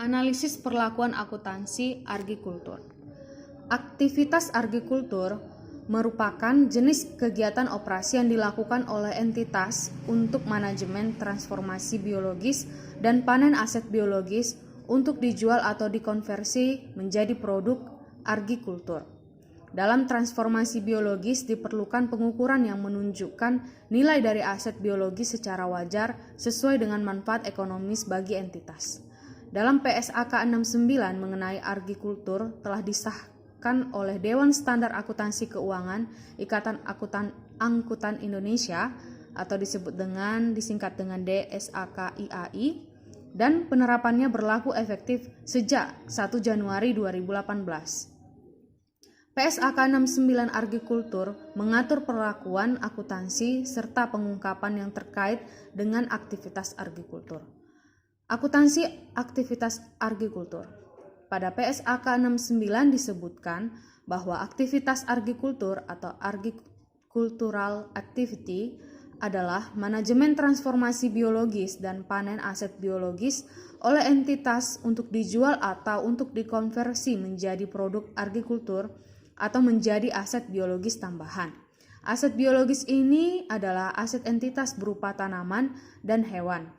Analisis perlakuan akuntansi agrikultur. Aktivitas agrikultur merupakan jenis kegiatan operasi yang dilakukan oleh entitas untuk manajemen transformasi biologis dan panen aset biologis untuk dijual atau dikonversi menjadi produk agrikultur. Dalam transformasi biologis diperlukan pengukuran yang menunjukkan nilai dari aset biologis secara wajar sesuai dengan manfaat ekonomis bagi entitas. Dalam PSAK 69 mengenai agrikultur telah disahkan oleh Dewan Standar Akuntansi Keuangan Ikatan Angkutan Indonesia atau disingkat dengan DSAK-IAI, dan penerapannya berlaku efektif sejak 1 Januari 2018. PSAK 69 agrikultur mengatur perlakuan akuntansi serta pengungkapan yang terkait dengan aktivitas agrikultur. Akuntansi aktivitas agrikultur. Pada PSAK 69 disebutkan bahwa aktivitas agrikultur atau agricultural activity adalah manajemen transformasi biologis dan panen aset biologis oleh entitas untuk dijual atau untuk dikonversi menjadi produk agrikultur atau menjadi aset biologis tambahan. Aset biologis ini adalah aset entitas berupa tanaman dan hewan.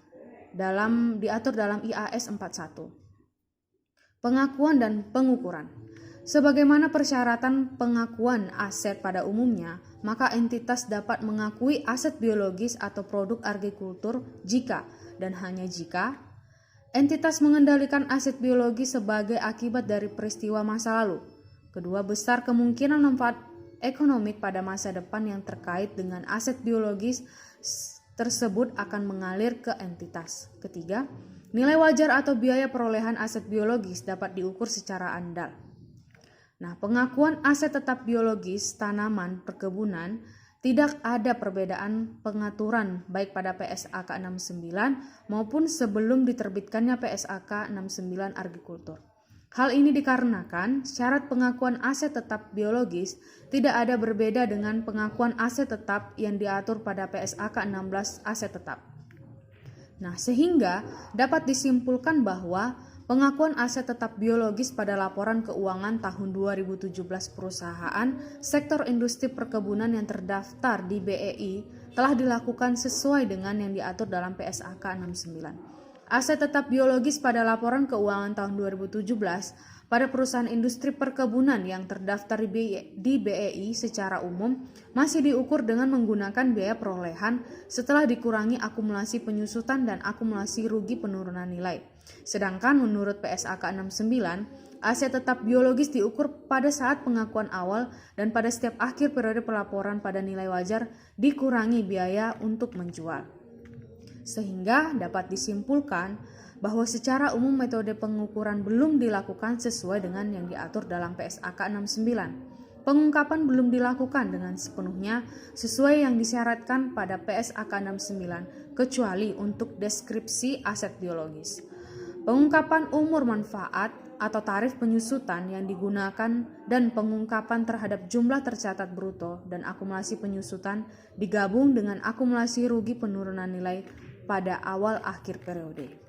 Diatur dalam IAS 41. Pengakuan dan pengukuran. Sebagaimana persyaratan pengakuan aset pada umumnya, maka entitas dapat mengakui aset biologis atau produk agrikultur jika dan hanya jika entitas mengendalikan aset biologis sebagai akibat dari peristiwa masa lalu. Kedua, besar kemungkinan manfaat ekonomik pada masa depan yang terkait dengan aset biologis tersebut akan mengalir ke entitas. Ketiga, nilai wajar atau biaya perolehan aset biologis dapat diukur secara andal. Nah, pengakuan aset tetap biologis tanaman perkebunan tidak ada perbedaan pengaturan baik pada PSAK 69 maupun sebelum diterbitkannya PSAK 69 agrikultur. Hal ini dikarenakan syarat pengakuan aset tetap biologis tidak ada berbeda dengan pengakuan aset tetap yang diatur pada PSAK 16 aset tetap. Nah, sehingga dapat disimpulkan bahwa pengakuan aset tetap biologis pada laporan keuangan tahun 2017 perusahaan sektor industri perkebunan yang terdaftar di BEI telah dilakukan sesuai dengan yang diatur dalam PSAK 69. Aset tetap biologis pada laporan keuangan tahun 2017 pada perusahaan industri perkebunan yang terdaftar di BEI secara umum masih diukur dengan menggunakan biaya perolehan setelah dikurangi akumulasi penyusutan dan akumulasi rugi penurunan nilai. Sedangkan menurut PSAK 69, aset tetap biologis diukur pada saat pengakuan awal dan pada setiap akhir periode pelaporan pada nilai wajar dikurangi biaya untuk menjual. Sehingga dapat disimpulkan bahwa secara umum metode pengukuran belum dilakukan sesuai dengan yang diatur dalam PSAK 69. Pengungkapan belum dilakukan dengan sepenuhnya sesuai yang disyaratkan pada PSAK 69 kecuali untuk deskripsi aset biologis. Pengungkapan umur manfaat atau tarif penyusutan yang digunakan dan pengungkapan terhadap jumlah tercatat bruto dan akumulasi penyusutan digabung dengan akumulasi rugi penurunan nilai pada awal akhir periode.